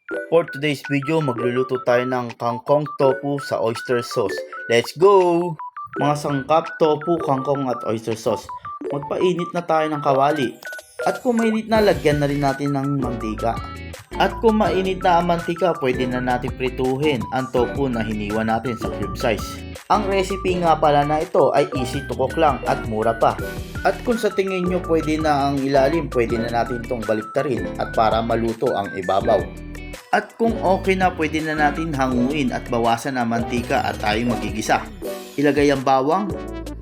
For today's video, magluluto tayo ng kangkong tofu sa oyster sauce. Let's go! Mga sangkap, tofu, kangkong at oyster sauce. Magpainit na tayo ng kawali. At kung mainit na, lagyan na rin natin ng mantika. At kung mainit na ang mantika, pwede na natin prituhin ang tofu na hiniwa natin sa cube size. Ang recipe nga pala na ito ay easy to cook lang at mura pa. At kung sa tingin nyo pwede na ang ilalim, pwede na natin itong baliktarin at para maluto ang ibabaw. At kung okay na, pwede na natin hanguin at bawasan ang mantika at tayo magigisa. Ilagay ang bawang,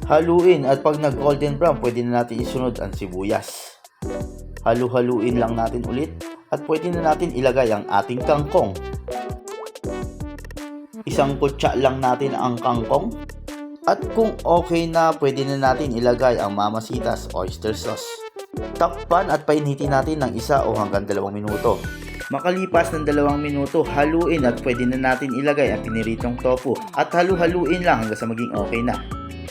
haluin at pag nag golden brown, pwede na natin isunod ang sibuyas. Halu-haluin lang natin ulit at pwede na natin ilagay ang ating kangkong. Isang kutsa lang natin ang kangkong. At kung okay na, pwede na natin ilagay ang Mamacita's oyster sauce. Takpan at painitin natin ng 1 o hanggang 2 minuto. Makalipas ng 2 minuto, haluin at pwede na natin ilagay ang piniritong tofu at halu-haluin lang hanggang sa maging okay na.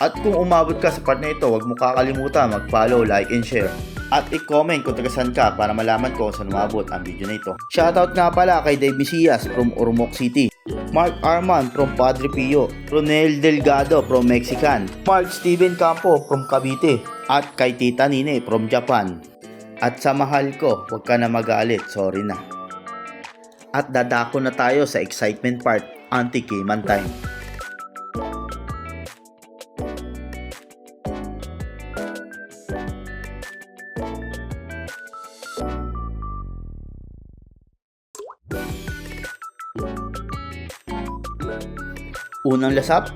At kung umabot ka sa part na ito, huwag mo kakalimutan mag-follow, like, and share. At i-comment kung tagasan ka para malaman ko saan umabot ang video na ito. Shoutout nga pala kay Dave Vicias from Ormoc City, Mark Arman from Padre Pio, Ronel Delgado from Mexican, Mark Steven Campo from Cavite, at kay Tita Nine from Japan. At sa mahal ko, huwag ka na magalit, sorry na. At dadako na tayo sa excitement part, anti-Cayman time. Unang lasap.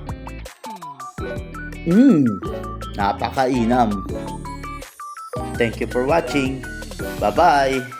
Napakainam. Thank you for watching. Bye-bye.